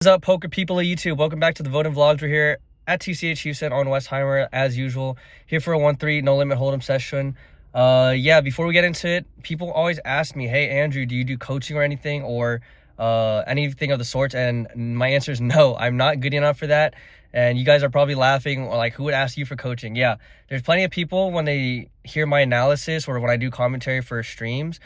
What's up, poker people of YouTube? Welcome back to the Voting Vlogs. We're here at TCH Houston on Westheimer as usual, here for a 1-3 no limit hold'em session. Yeah, before we get into it, people always ask me, hey Andrew, do you do coaching or anything, or anything of the sorts? And my answer is no. I'm not good enough for that. And you guys are probably laughing, or like, who would ask you for coaching? Yeah, there's plenty of people, when they hear my analysis or when I do commentary for streams,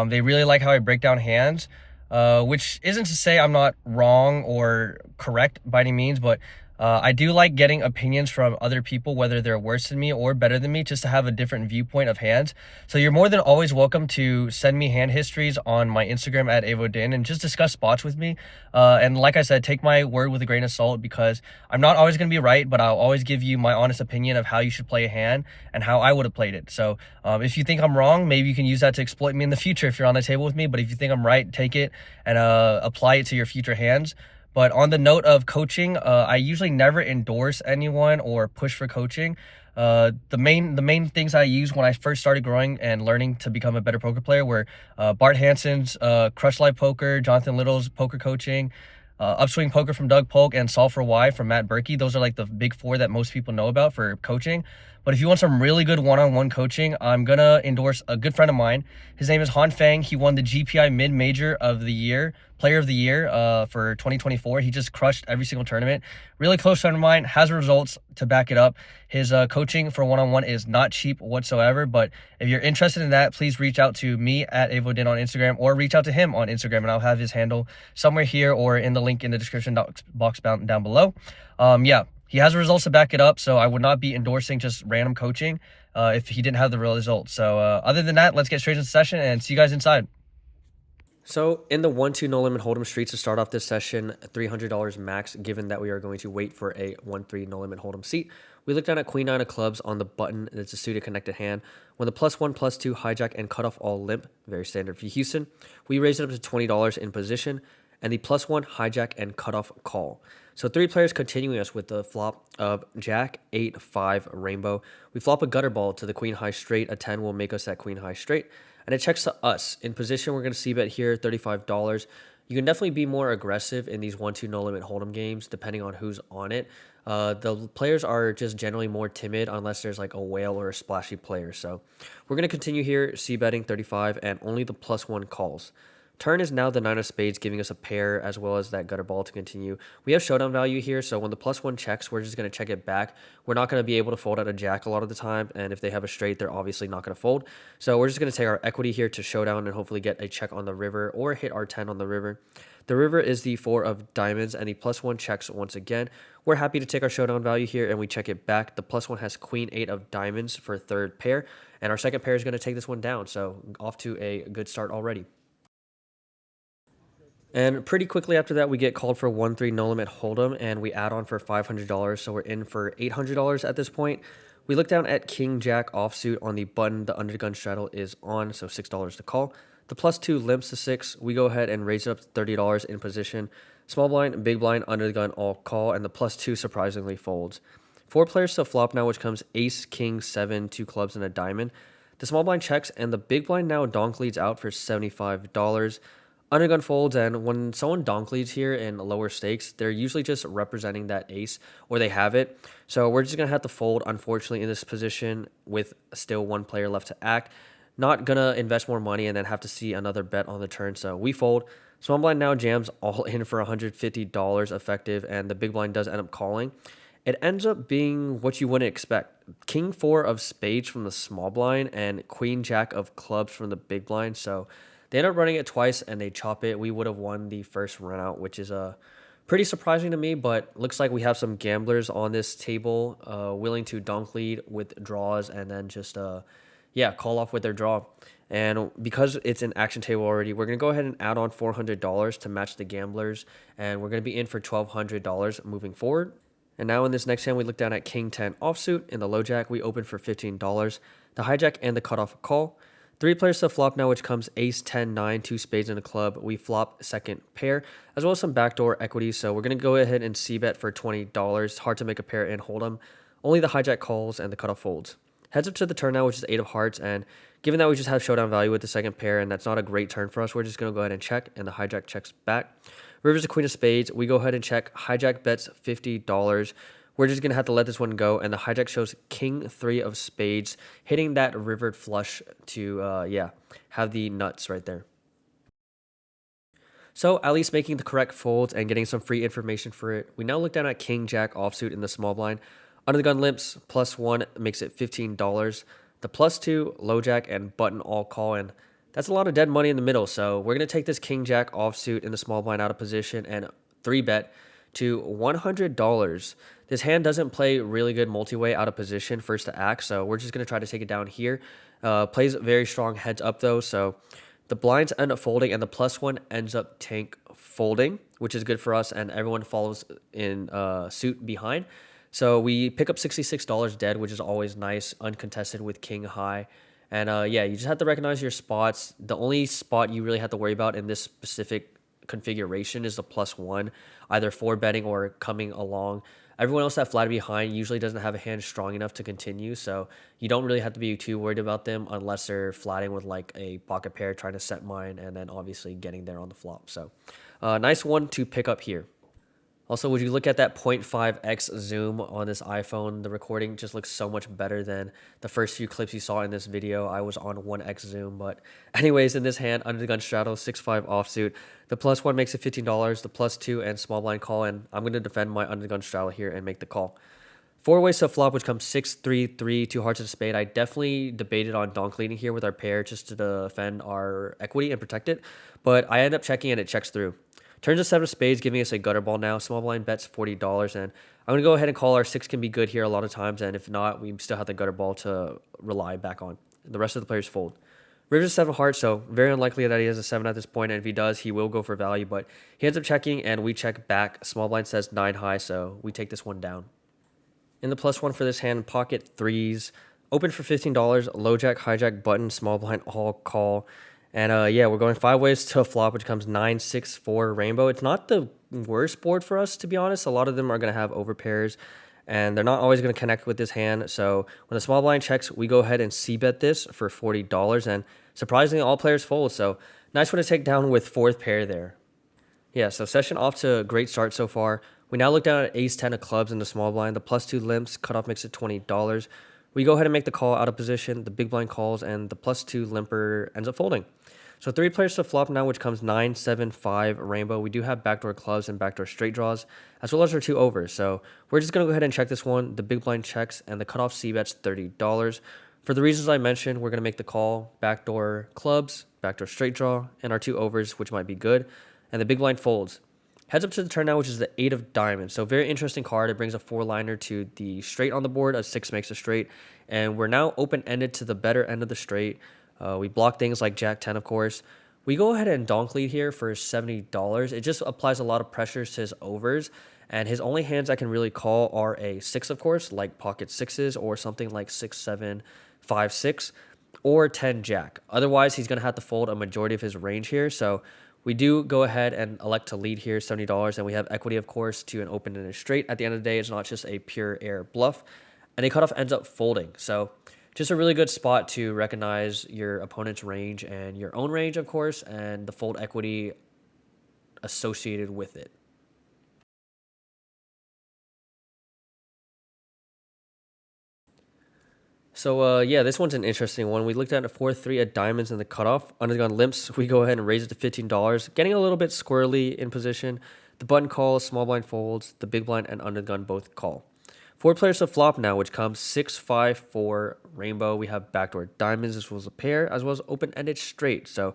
they really like how I break down hands. Which isn't to say I'm not wrong or correct by any means, but I do like getting opinions from other people, whether they're worse than me or better than me, just to have a different viewpoint of hands. So you're more than always welcome to send me hand histories on my Instagram at avodin and just discuss spots with me. And like I said, take my word with a grain of salt, because I'm not always going to be right, but I'll always give you my honest opinion of how you should play a hand and how I would have played it. So if you think I'm wrong, maybe you can use that to exploit me in the future if you're on the table with me. But if you think I'm right, take it and apply it to your future hands. But on the note of coaching, I usually never endorse anyone or push for coaching. The main things I used when I first started growing and learning to become a better poker player were Bart Hansen's Crush Live Poker, Jonathan Little's poker coaching, Upswing Poker from Doug Polk, and Solve for Why from Matt Berkey. Those are like the big four that most people know about for coaching. But if you want some really good one-on-one coaching, I'm gonna endorse a good friend of mine. His name is Han Fang. He won the GPI Mid-Major of the Year, Player of the Year for 2024. He just crushed every single tournament. Really close friend of mine, has results to back it up. His coaching for one-on-one is not cheap whatsoever, but if you're interested in that, please reach out to me at avodin on Instagram, or reach out to him on Instagram, and I'll have his handle somewhere here or in the link in the description box down below. Yeah, he has results to back it up, so I would not be endorsing just random coaching if he didn't have the real results. So other than that, let's get straight into the session and see you guys inside. So in the 1-2 no limit hold'em streets to start off this session, $300 max, given that we are going to wait for a 1-3 no limit hold'em seat. We look down at Queen 9 of clubs on the button. It's a suited connected hand. When the +1, +2, hijack, and cutoff all limp, very standard for Houston, we raise it up to $20 in position, and the +1, hijack, and cutoff call. So three players continuing us with the flop of Jack, 8, 5, rainbow. We flop a gutter ball to the Queen high straight. A 10 will make us that Queen high straight. And it checks to us. In position, we're going to c-bet here, $35. You can definitely be more aggressive in these 1-2 no limit hold'em games, depending on who's on it. The players are just generally more timid unless there's like a whale or a splashy player. So we're going to continue here, c-betting 35, and only the +1 calls. Turn is now the 9 of spades, giving us a pair as well as that gutter ball to continue. We have showdown value here, so when the +1 checks, we're just going to check it back. We're not going to be able to fold out a jack a lot of the time, and if they have a straight, they're obviously not going to fold. So we're just going to take our equity here to showdown and hopefully get a check on the river or hit our 10 on the river. The river is the 4 of diamonds, and the +1 checks once again. We're happy to take our showdown value here, and we check it back. The +1 has Queen 8 of diamonds for third pair, and our second pair is going to take this one down, so off to a good start already. And pretty quickly after that, we get called for 1-3 no limit hold'em, and we add on for $500, so we're in for $800 at this point. We look down at King Jack offsuit on the button. The undergun straddle is on, so $6 to call. The +2 limps to 6. We go ahead and raise it up to $30 in position. Small blind, big blind, undergun all call, and the +2 surprisingly folds. Four players to flop now, which comes ace, king, 7, 2 clubs, and a diamond. The small blind checks, and the big blind now donk leads out for $75. Undergun folds, and when someone donk leads here in lower stakes, they're usually just representing that ace, or they have it. So we're just going to have to fold, unfortunately, in this position with still one player left to act. Not going to invest more money and then have to see another bet on the turn, so we fold. Small blind now jams all in for $150 effective, and the big blind does end up calling. It ends up being what you wouldn't expect. King 4 of spades from the small blind and Queen Jack of clubs from the big blind, so they end up running it twice, and they chop it. We would have won the first run out, which is pretty surprising to me, but looks like we have some gamblers on this table willing to donk lead with draws and then just, call off with their draw. And because it's an action table already, we're going to go ahead and add on $400 to match the gamblers, and we're going to be in for $1,200 moving forward. And now in this next hand, we look down at King 10 offsuit. In the low jack, we open for $15. The hijack and the cutoff call. Three players to flop now, which comes ace, 10, 9, 2 spades in a club. We flop second pair, as well as some backdoor equity. So we're going to go ahead and c-bet for $20. Hard to make a pair and hold them. Only the hijack calls and the cutoff folds. Heads up to the turn now, which is 8 of hearts. And given that we just have showdown value with the second pair, and that's not a great turn for us, we're just going to go ahead and check, and the hijack checks back. River's the queen of spades. We go ahead and check. Hijack bets $50. We're just going to have to let this one go. And the hijack shows king 3 of spades, hitting that rivered flush to, have the nuts right there. So at least making the correct folds and getting some free information for it. We now look down at king jack offsuit in the small blind. Under the gun limps, +1 makes it $15. The +2, low jack, and button all call. And that's a lot of dead money in the middle. So we're going to take this king jack offsuit in the small blind out of position and 3-bet to $100. This hand doesn't play really good multi-way out of position first to act, so we're just going to try to take it down here. Plays very strong heads up though, so the blinds end up folding and the +1 ends up tank folding, which is good for us, and everyone follows in suit behind. So we pick up $66 dead, which is always nice, uncontested with king high. And you just have to recognize your spots. The only spot you really have to worry about in this specific configuration is the +1, either 4-betting or coming along. Everyone else that flatted behind usually doesn't have a hand strong enough to continue, so you don't really have to be too worried about them unless they're flatting with like a pocket pair trying to set mine and then obviously getting there on the flop. So nice one to pick up here. Also, would you look at that 0.5x zoom on this iPhone? The recording just looks so much better than the first few clips you saw in this video. I was on 1x zoom, but anyways, in this hand, under the gun straddle, 6-5 offsuit. The +1 makes it $15, the +2 and small blind call, and I'm going to defend my under the gun straddle here and make the call. 4 ways to flop, which comes 6-3-3, 2 hearts of a spade. I definitely debated on donk leading here with our pair just to defend our equity and protect it, but I end up checking and it checks through. Turns a 7 of spades, giving us a gutter ball now. Small blind bets $40, and I'm going to go ahead and call. Our 6 can be good here a lot of times, and if not, we still have the gutter ball to rely back on. The rest of the players fold. River's 7 hearts, so very unlikely that he has a 7 at this point, and if he does, he will go for value, but he ends up checking, and we check back. Small blind says 9 high, so we take this one down. In the +1 for this hand, pocket 3s. Open for $15, low jack, hijack, button, small blind, all call. And we're going 5 ways to a flop, which comes 9, 6, 4 rainbow. It's not the worst board for us, to be honest. A lot of them are going to have overpairs, and they're not always going to connect with this hand. So when the small blind checks, we go ahead and c-bet this for $40, and surprisingly, all players fold. So nice one to take down with 4th pair there. Yeah, so session off to a great start so far. We now look down at ace-10 of clubs in the small blind. The +2 limps, cutoff makes it $20. We go ahead and make the call out of position. The big blind calls, and the +2 limper ends up folding. So 3 players to flop now, which comes 9, 7, 5 rainbow. We do have backdoor clubs and backdoor straight draws, as well as our 2 overs. So we're just going to go ahead and check this one. The big blind checks, and the cutoff c-bets $30. For the reasons I mentioned, we're going to make the call. Backdoor clubs, backdoor straight draw, and our 2 overs, which might be good. And the big blind folds. Heads up to the turn now, which is the 8 of diamonds. So very interesting card. It brings a 4-liner to the straight on the board. A 6 makes a straight. And we're now open-ended to the better end of the straight. We block things like Jack 10, of course. We go ahead and donk lead here for $70. It just applies a lot of pressures to his overs. And his only hands I can really call are a 6, of course, like pocket 6s, or something like 6, 7, 5, 6, or 10 Jack. Otherwise, he's going to have to fold a majority of his range here. So we do go ahead and elect to lead here, $70. And we have equity, of course, to an open and a straight. At the end of the day, it's not just a pure air bluff. And a cutoff ends up folding. So just a really good spot to recognize your opponent's range and your own range, of course, and the fold equity associated with it. So, this one's an interesting one. We looked at a 4-3 at diamonds in the cutoff. Under the gun limps, we go ahead and raise it to $15. Getting a little bit squirrely in position. The button calls, small blind folds, the big blind and under the gun both call. 4 players to flop now, which comes 6, 5, 4 rainbow. We have backdoor diamonds. This was a pair, as well as open-ended straight. So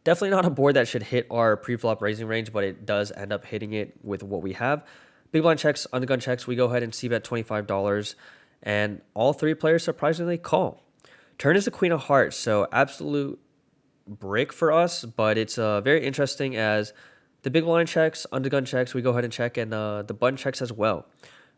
definitely not a board that should hit our pre-flop raising range, but it does end up hitting it with what we have. Big blind checks, under gun checks. We go ahead and c-bet $25, and all 3 players surprisingly call. Turn is the queen of hearts, so absolute brick for us, but it's very interesting as the big blind checks, under gun checks. We go ahead and check, and the button checks as well.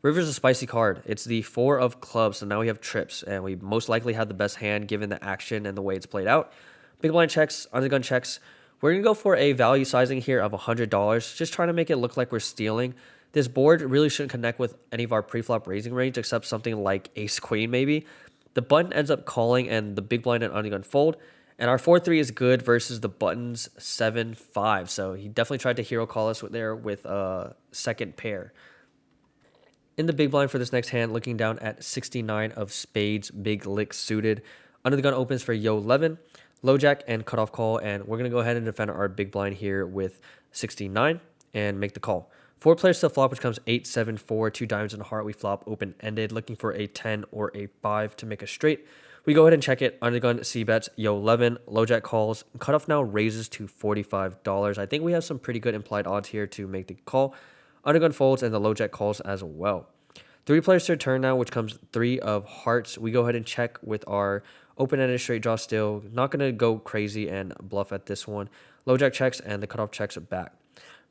River's a spicy card. It's the 4 of clubs, so now we have trips, and we most likely have the best hand given the action and the way it's played out. Big blind checks, under gun checks. We're going to go for a value sizing here of $100, just trying to make it look like we're stealing. This board really shouldn't connect with any of our pre-flop raising range except something like ace-queen maybe. The button ends up calling, and the big blind and under gun fold. And our 4-3 is good versus the buttons 7-5. So he definitely tried to hero call us there with a second pair. In the big blind for this next hand, looking down at 69 of spades, big lick suited. Under the gun opens for Yo 11, low jack, and cutoff call. And we're going to go ahead and defend our big blind here with 69 and make the call. 4 players to flop, which comes 8, 7, 4, 2 diamonds and a heart. We flop open ended, looking for a 10 or a 5 to make a straight. We go ahead and check it. Under the gun, C bets, Yo 11, low jack calls. Cutoff now raises to $45. I think we have some pretty good implied odds here to make the call. Undergun folds and the low jack calls as well. 3 players to turn now, which comes 3 of hearts. We go ahead and check with our open-ended straight draw still. Not going to go crazy and bluff at this one. Low jack checks and the cutoff checks back.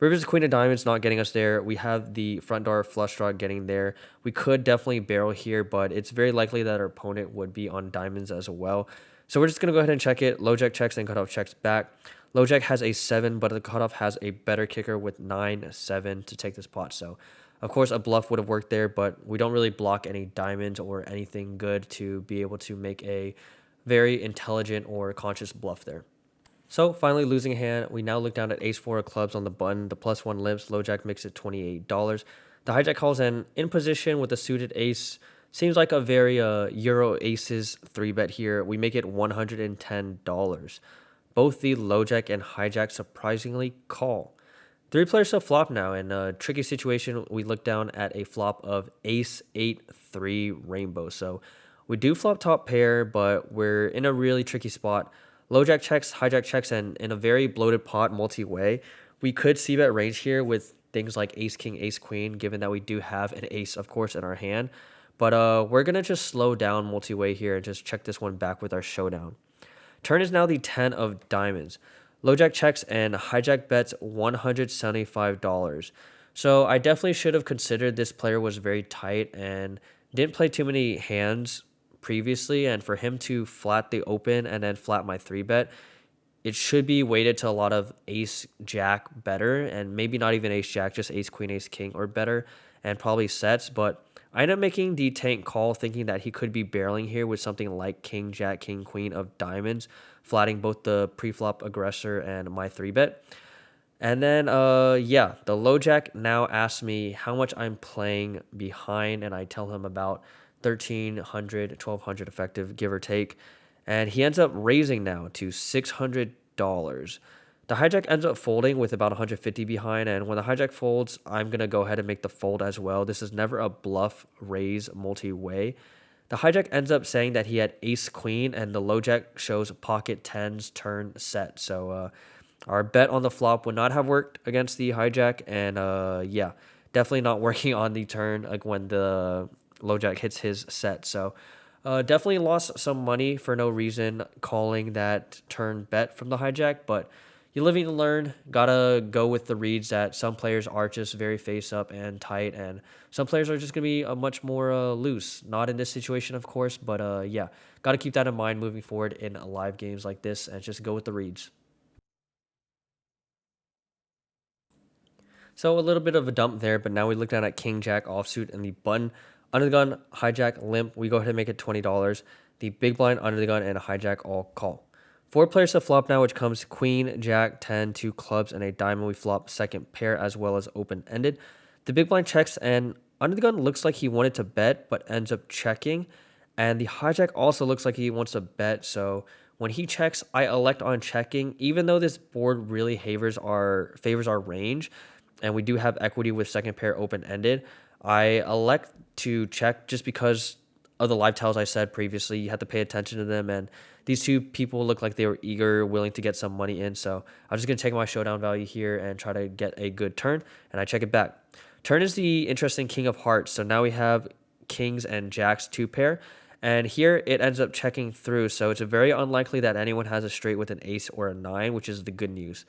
Rivers queen of diamonds not getting us there. We have the front door flush draw getting there. We could definitely barrel here, but it's very likely that our opponent would be on diamonds as well. So we're just going to go ahead and check it. Low jack checks and cutoff checks back. Low jack has a 7, but the cutoff has a better kicker with 9-7 to take this pot. So, of course, a bluff would have worked there, but we don't really block any diamonds or anything good to be able to make a very intelligent or conscious bluff there. So, finally, losing a hand, we now look down at ace-4 of clubs on the button. The +1 limps. Low jack makes it $28. The hijack calls in position with a suited ace. Seems like a very Euro aces 3-bet here. We make it $110. Both the low jack and hijack surprisingly call. 3 players to flop now. In a tricky situation, we look down at a flop of ace 8-3 rainbow. So we do flop top pair, but we're in a really tricky spot. Low jack checks, hijack checks, and in a very bloated pot multi-way, we could see bet range here with things like ace king, ace queen, given that we do have an ace, of course, in our hand. But we're going to just slow down multi-way here and just check this one back with our showdown. Turn is now the 10 of diamonds. Low jack checks and hijack bets $175. So I definitely should have considered this player was very tight and didn't play too many hands previously. And for him to flat the open and then flat my 3-bet, it should be weighted to a lot of ace jack better, and maybe not even ace jack, just ace queen, ace king or better, and probably sets. But I ended up making the tank call, thinking that he could be barreling here with something like king, jack, king, queen of diamonds, flatting both the pre-flop aggressor and my 3-bet. And then, the low jack now asks me how much I'm playing behind, and I tell him about 1,300, 1,200 effective, give or take. And he ends up raising now to $600. The hijack ends up folding with about 150 behind, and when the hijack folds, I'm going to go ahead and make the fold as well. This is never a bluff raise multi-way. The hijack ends up saying that he had ace queen, and the low jack shows pocket tens turn set. So our bet on the flop would not have worked against the hijack, and definitely not working on the turn like when the low jack hits his set. So definitely lost some money for no reason calling that turn bet from the hijack, but you live and learn. Gotta go with the reads that some players are just very face up and tight, and some players are just gonna be much more loose. Not in this situation, of course, but gotta keep that in mind moving forward in live games like this, and just go with the reads. So a little bit of a dump there, but now we look down at king jack offsuit and the button under the gun, hijack, limp. We go ahead and make it $20. The big blind under the gun and a hijack all call. 4 players to flop now, which comes queen, jack, 10, 2 clubs, and a diamond. We flop second pair as well as open-ended. The big blind checks, and under the gun looks like he wanted to bet, but ends up checking. And the hijack also looks like he wants to bet, so when he checks, I elect on checking, even though this board really favors our range, and we do have equity with second pair open-ended. I elect to check just because of the live tells I said previously. You have to pay attention to them, and these two people look like they were eager, willing to get some money in. So I'm just going to take my showdown value here and try to get a good turn, and I check it back. Turn is the interesting king of hearts. So now we have kings and jacks 2 pair, and here it ends up checking through. So it's very unlikely that anyone has a straight with an ace or a 9, which is the good news.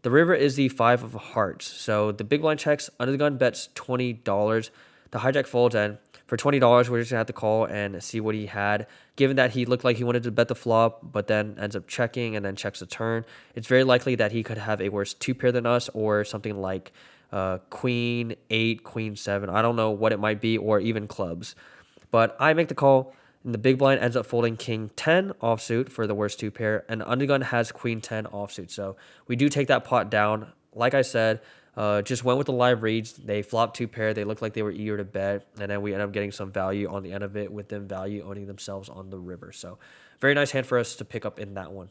The river is the 5 of hearts. So the big blind checks, under the gun bets $20. The hijack folds, and for $20, we're just going to have to call and see what he had. Given that he looked like he wanted to bet the flop, but then ends up checking and then checks the turn, it's very likely that he could have a worse 2 pair than us, or something like queen 8, queen 7. I don't know what it might be, or even clubs. But I make the call. And the big blind ends up folding king 10 offsuit for the worst two pair, and the undergun has queen 10 offsuit. So we do take that pot down. Like I said, just went with the live reads. They flopped two pair. They looked like they were eager to bet, and then we end up getting some value on the end of it with them value owning themselves on the river. So very nice hand for us to pick up in that one.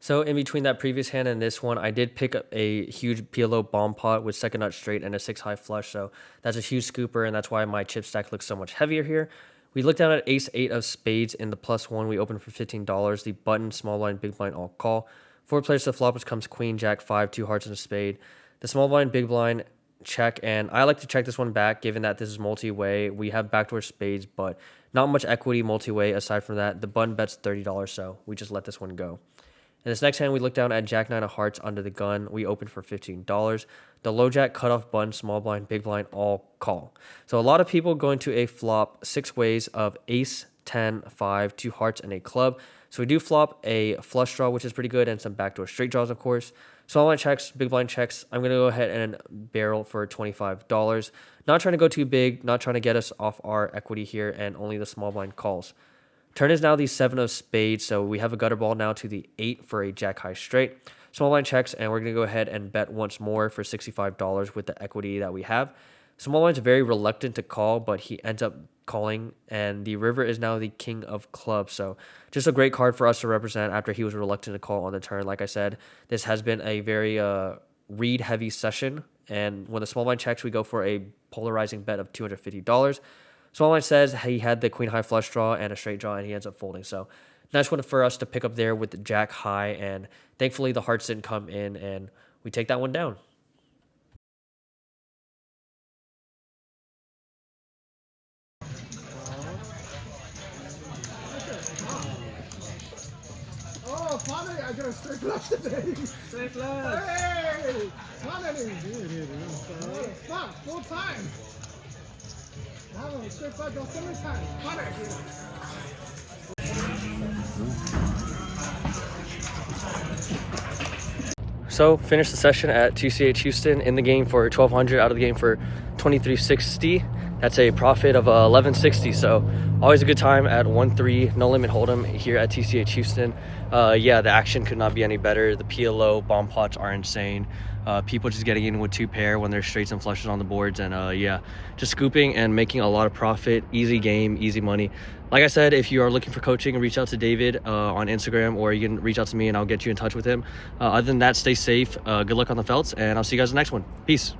So in between that previous hand and this one, I did pick up a huge PLO bomb pot with second nut straight and a 6-high flush. So that's a huge scooper, and that's why my chip stack looks so much heavier here. We looked down at ace 8 of spades in the +1. We opened for $15. The button, small blind, big blind, all call. 4 players to flop, which comes queen, jack, 5, 2 hearts, and a spade. The small blind, big blind, check, and I like to check this one back given that this is multi-way. We have backdoor spades, but not much equity multi-way aside from that. The button bets $30, so we just let this one go. In this next hand, we look down at jack 9 of hearts under the gun. We opened for $15. The low jack, cutoff, button, small blind, big blind, all call. So a lot of people going to a flop 6 ways of ace, 10, 5, 2 hearts, and a club. So we do flop a flush draw, which is pretty good, and some backdoor straight draws, of course. Small blind checks, big blind checks. I'm going to go ahead and barrel for $25. Not trying to go too big, not trying to get us off our equity here, and only the small blind calls. Turn is now the 7 of spades, so we have a gutter ball now to the 8 for a jack high straight. Small blind checks, and we're going to go ahead and bet once more for $65 with the equity that we have. Small blind's very reluctant to call, but he ends up calling, and the river is now the king of clubs. So just a great card for us to represent after he was reluctant to call on the turn. Like I said, this has been a very read-heavy session, and when the small blind checks, we go for a polarizing bet of $250. Small blind says he had the queen high flush draw and a straight draw, and he ends up folding. So nice one for us to pick up there with the jack high, and thankfully the hearts didn't come in, and we take that one down. Oh, finally I got a straight flush today. Straight flush. Hey, finally. Fuck, 4 times. I haven't a straight flush so many times. Finally. So finished the session at TCH Houston, in the game for 1,200, out of the game for 2,360. That's a profit of 1,160. So always a good time at 1-3 no limit hold'em here at TCH Houston. Yeah, the action could not be any better. The PLO bomb pots are insane. People just getting in with 2 pair when there's straights and flushes on the boards, and yeah, just scooping and making a lot of profit. Easy game, easy money. Like I said, if you are looking for coaching, reach out to David on Instagram, or you can reach out to me and I'll get you in touch with him. Other than that, stay safe. Good luck on the felts, and I'll see you guys in the next one. Peace.